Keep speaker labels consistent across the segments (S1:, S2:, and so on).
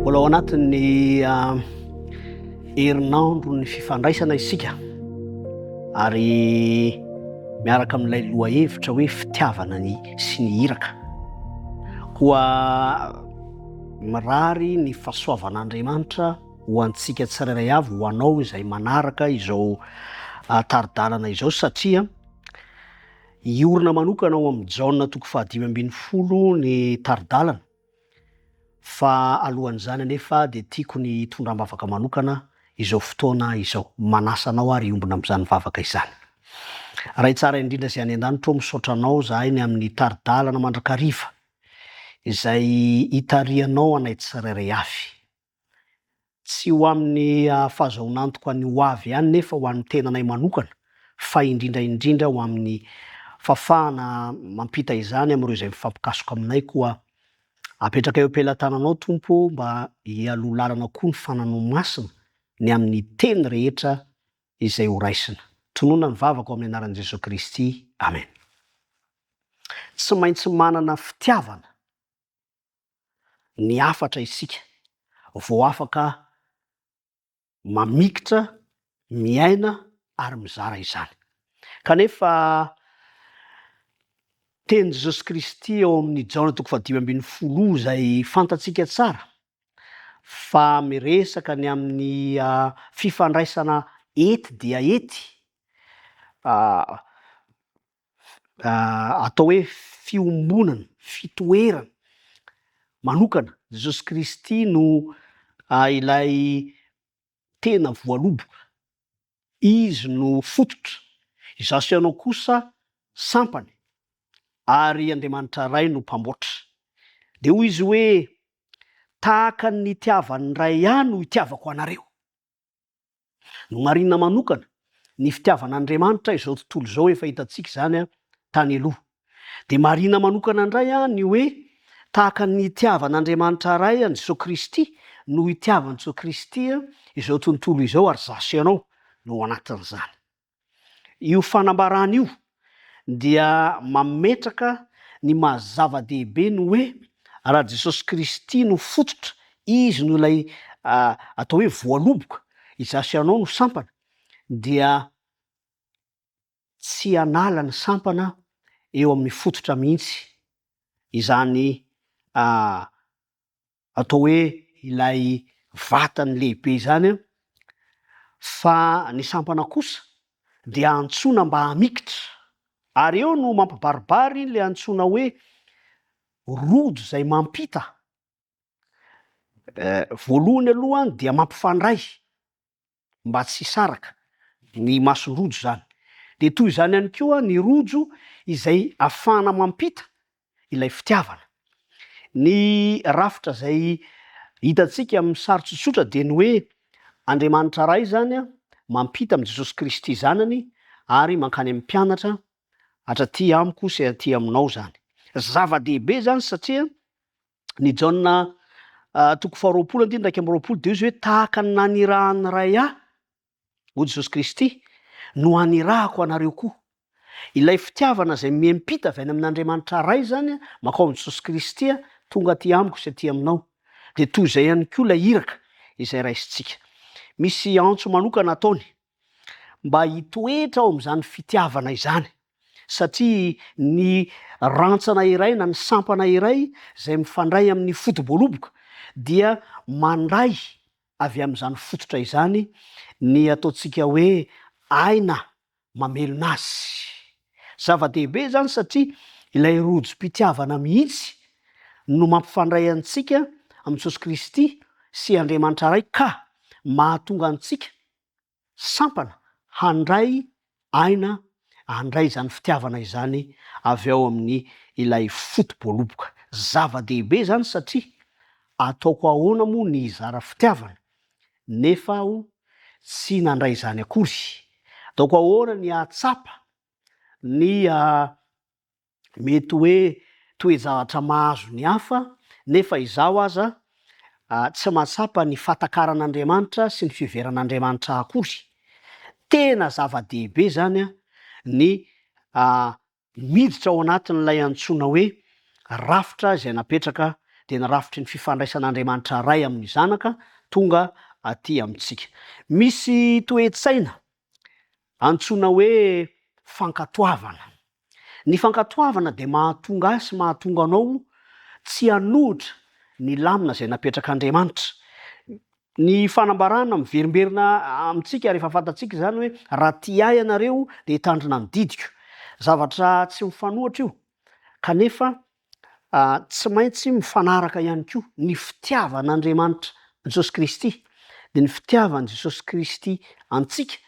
S1: Mbola ao anatin'ny herinandro ny fifandraisana isika ary miaraka amin'ilay lohahevitra hoe fitiavana sy ny hiraka koa mirary ny fahasoavan'Andriamanitra ho antsika tsirairay avy, ho anao izay manaraka izao taridalana izao, satria iorina manokana ao amin'ny Jaona 5:10 ny taridalana. Fa alohan'izany anefa dia tiako ny tondram-bavaka manokana izao fotoana izao, manasa anao ary iombona amin'izany vavaka izany. Raha tsara indrindra izay any an-danitra misaotra anao zahay ny amin'ny taridalana mandrakariva izay hitarianao anay tsirairay avy. Tsy ho amin'ny fahazoanantoko an'ny ho avy ihany nefa ho an'ny tenanay manokana, fa indrindra ho amin'ny fafahana mampita izany amin'ireo izay mifampikasoka aminay koa. Apetraka eo am-pelantananao Tompo mba hialoha lalana koa ny fananao masina ny amin'ny teny rehetra izay ho raisina. Tonoina ny vavaka ao amin'ny anaran'i Jesosy Kristy. Amen. Tsy maintsy manana fitiavana ny afatra isika vao afaka mamikitra, miaina ary mizara izany. Kanefa teny Jesosy Kristy ao amin'ny Jaona 5:10 izay fantatsika tsara fa miresaka ny amin'ny fifandraisana ety dia ety, atao hoe fiombonana, fitoerana manokana. Jesosy Kristy no ilay tena voaloboka, izy no fototra, izaho sy ianao kosa sampany ary Andriamanitra iray no mpamboatra. Dia hoy izy hoe tahaka ny itiavany iray ihany no itiavako anareo. No marina manokana ny fitiavan'Andriamanitra izao tontolo izao efa hitantsika izany tany aloha. Dia marina manokana indray ny hoe tahaka ny itiavan'Andriamanitra iray an' Jesosy Kristy no itiavan'i Jesosy Kristy izao tontolo izao, ary izaho sy ianao no anatin'izany. Io fanambarana io dia mametraka ny mahazava-dehibe ny hoe raha Jesosy Kristy no fototra, izy no ilay atao hoe voaloboka, izaho sy ianao no sampana, dia tsy hanala ny sampana eo amin'ny fototra mihitsy izany atao hoe ilay vatany lehibe izany, fa ny sampana kosa dia antsoina mba hamikitra. Ary eo no mampibaribary ilay antsoina hoe rojo izay mampita. Voalohany aloha dia mampifandray mba tsy hisaraka, ny mason-rojo izany. Dia toy izany ihany koa ny rojo izay ahafahana mampita ilay fitiavana. Ny rafitra izay hitantsika amin'ny sary tsotsotra dia ny hoe Andriamanitra iray izany mampita amin'i Jesosy Kristy zanany ary mankany amin'ny mpianatra hatraty amiko sy aty aminao zany. Zava-dehibe zany satria ny Jaona 2:20 dia izy hoe tahaka ny nanirahany iray aho, hoy Jesosy Kristy, no anirahako anareo koa. Ilay fitiavana izay miempita avy any amin'Andriamanitra iray zany mankao amin'i Jesosy Kristy tonga aty amiko sy aty aminao. Dia toy izay ihany koa ilay hiraka izay raisintsika. Misy antso manokana ataony mba hitoetra ao amin'izany fitiavana izany, satria ny rantsana iray na ny sampana iray izay mifandray amin'ny fotom-boaloboka dia mandray avy amin'izany fototra izany ny ataontsika hoe aina mamelona azy. Zava-dehibe zany satria ilay rojo-pitiavana mihitsy no mampifandray antsika amin'i Jesosy Kristy sy Andriamanitra iray, ka mahatonga antsika sampana handray aina, handray izany fitiavana izany avy ao amin'ny ilay fotom-boaloboka. Zava-dehibe zany satria ataoko ahoana moa ny hizara fitiavana nefa aho tsy nandray izany akory. Ataoko ahoana ny hahatsapa ny mety hoe toe-javatra mahazo ny hafa nefa izaho aza tsy mahatsapa ny fatakaran'Andriamanitra sy ny fiheveran'Andriamanitra akory. Tena zava-dehibe zany ny miditra ao anatin'ilay antsoina hoe rafitra izay napetraka de narafitry ny fifandraisan'Andriamanitra ray amin'ny zanaka tonga aty amintsika. Misy toe-tsaina antsoina hoe fankatoavana. Ny fankatoavana de mahatonga ahy sy mahatonga anao tsy hanohitra ny lamina zay napetrak'Andriamanitra. Ny fanambarana miverimberina amintsika rehefa fantatsika zany hoe raha ty ahy ianareo de hitandrina mididiko. Zavatra tsy mifanohitra io, kanefa tsy maintsy mifanaraka ihany koa ny fitiavan'Andriamanitra Jesosy Kristy de ny fitiavan'i Jesosy Kristy antsika,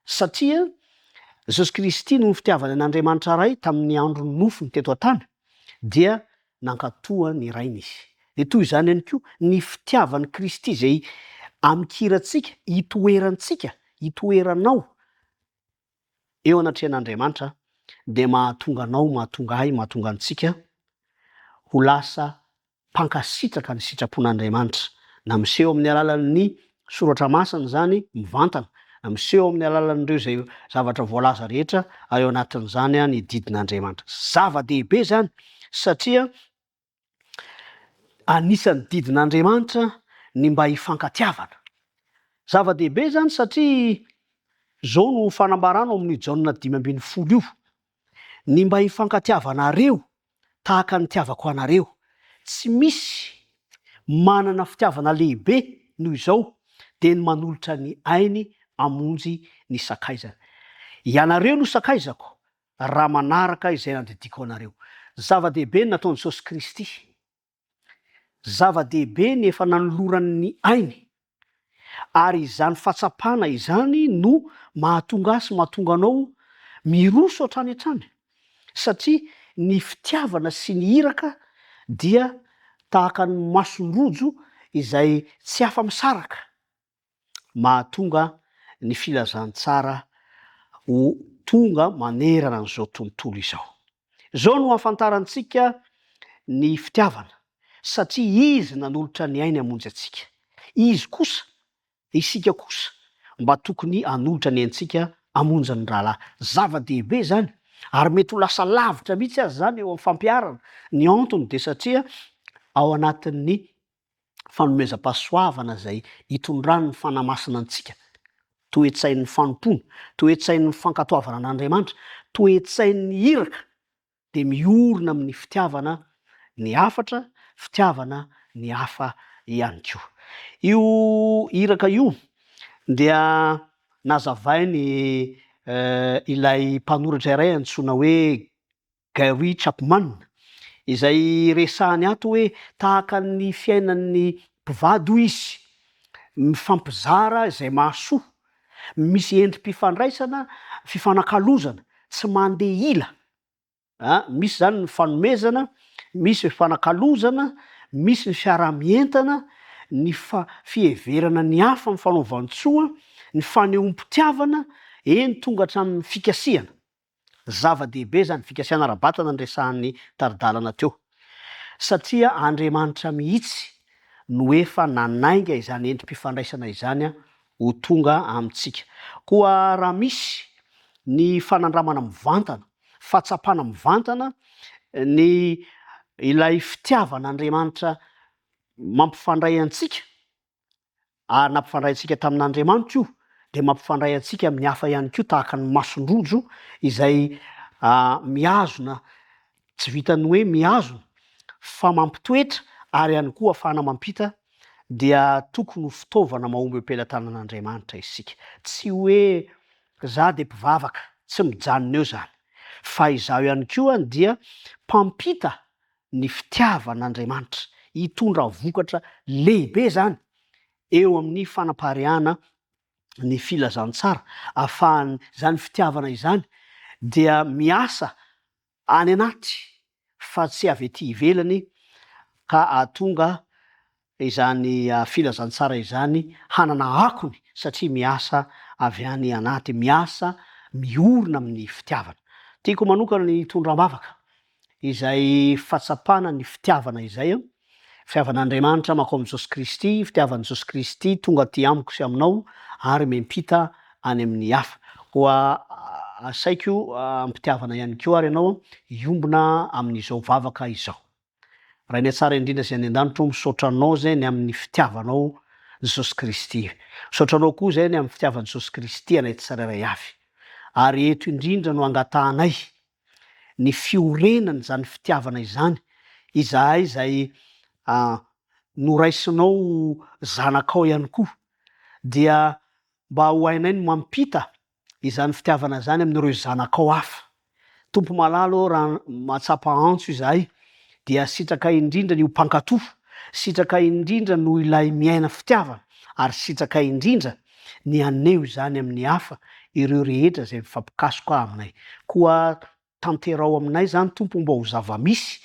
S1: satria Jesosy Kristy no fitiavany an'Andriamanitra ray tamin'ny andro nofiny teto an-tany dia nankatoa ny rainy izy. De toy izany ihany koa ny fitiavan'i Kristy zay amikirantsika, itoerantsika, itoeranao eo anatrehan'Andriamanitra de mahatonga anao, mahatonga ahy, mahatonga antsika ho lasa mpankasitraka ny sitrapon'Andriamanitra, na miseho amin'ny alalan'ny soratra masina zany mivantana, na miseho amin'ny alalan'ireo zay zavatra voalaza rehetra ao anatin'izany ny didin'Andriamanitra. Zava-dehibe zany satria anisan'ny didin'Andriamanitra ny mba hifankatiavana. Zava-dehibe zany satria zao no fanambarana amin'ny Jaona 5:10 io, ny mba hifankatiavanareo tahaka ny tiavako anareo. Tsy misy manana fitiavana lehibe noho izao de ny manolotra ny ainy amonjy ny sakaizana. Ianareo no sakaizako raha manaraka izay nandidiko anareo. Zava-dehibe ny nataon'i Jesosy Kristy. Zava-dehibe ny efa nanoloran'ny ainy. Ary izany fahatsapana izany no mahatonga ahy sy mahatonga anao miroso hatrany hatrany. Satria ny fitiavana sy ny iraka dia tahaka ny masonrojo izay tsy afa-misaraka. Mahatonga ny filazantsara ho tonga manerana an'izao tontolo izao. Zao no hafantarantsika ny fitiavana, satria izy nanolotra ny ainy hamonjy antsika. Izy kosa, isika kosa mba tokony hanolotra ny aintsika hamonjy ny rahalahy. Zava-dehibe zany, ary mety ho lasa lavitra mihitsy azy zany eo amin'ny fampiarana. Ny antony de satria ao anatin'ny fanomezam-pahasoavana zay hitondrany ny fanamasina antsika, toe-tsain'ny fanompona, toe-tsain'ny fankatoavana an'Andriamanitra, toe-tsain'ny iraka de miorina amin'ny fitiavana ny hafatra, fitiavana ny hafa ihany koa. Io iraka io dia nazavainy ilay mpanoratra iray antsoina hoe Gary Chapman, izay resahany ato hoe tahaka ny fiainan'ny mpivady hoy izy, mifampizara izay mahasoa, misy endrim-pifandraisana, fifanakalozana, tsy mandeha ila. Misy zany ny fanomezana, misy ny fifanakalozana, misy ny fiaramientana, ny fiheverana ny hafa, ny fanaovantsoa, ny fanehoam-pitiavana, eny tonga hatramin'ny fikasiana. Zava-dehibe zany, fikasiana ara-batana ny resahan'ny taridalana teo. Satria Andriamanitra mihitsy no efa nanainga izany endrim-pifandraisana izany ho tonga amintsika. Koa raha misy ny fanandramana mivantana, fahatsapana mivantana, ny ilay fitiavan'Andriamanitra mampifandray antsika, nampifandray antsika tamin'Andriamanitra io, de mampifandray antsika amin'ny hafa ihany koa tahaka ny masonrojo izay miazona, tsy vitany hoe miazona fa mampitoetra ary ihany koa ahafahana mampita, dia tokony ho fitaovana mahomby am-pelantanan'Andriamanitra isika. Tsy hoe za de mpivavaka, tsy mijanona eo zany, fa izaho ihany koa dia mpampita ny fitiavan'Andriamanitra, hitondra vokatra lehibe zany eo amin'ny fanapaharehana ny filazantsara, ahafahany zany fitiavana izany dia miasa any anaty fa tsy avy ety ivelany, ka ahatonga izany filazantsara izany hanana akony satria miasa avy any anaty, miasa miorina amin'ny fitiavana. Tiako manokana ny tondram-bavaka izay fahatsapana ny fitiavana izay, fitiavan'Andriamanitra makao amin'i Jesosy Kristy, fitiavan'i Jesosy Kristy tonga aty amiko sy aminao ary miampita any amin'ny hafa. Koa asaiko ampitiavana ihany koa ary ianao hiombona amin'izao vavaka izao. raha ny tsara indrindra sy any an-danitro misaotranao zany amin'ny fitiavanao Jesosy Kristy. Misaotranao koa zany amin'ny fitiavan'i Jesosy Kristy anay tsirairay avy. Ary eto indrindra no angatanay ny fiorenany zany fitiavana izany, izahay zay noraisinao zanakao ihany koa, dia mba ho hainay no mampita izany fitiavana zany amin'ireo zanakao hafa. Tompo malalo raha mahatsapa antso izahay, dia sitraka indrindra ny ho mpankatoho, sitraka indrindra no ilay miaina fitiavana, ary sitraka indrindra ny aneho zany amin'ny hafa ireo rehetra zay mifampikasoka aminay. Koa tanterao aminay zany Tompo mba ho zava-misy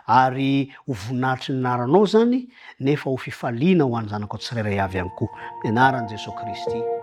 S1: ary ho voninahitry ny anaranao zany, nefa ho fifaliana ho an'ny zanakao tsirairay avy ihany koa. Amin'ny anaran'i Jesosy Kristy.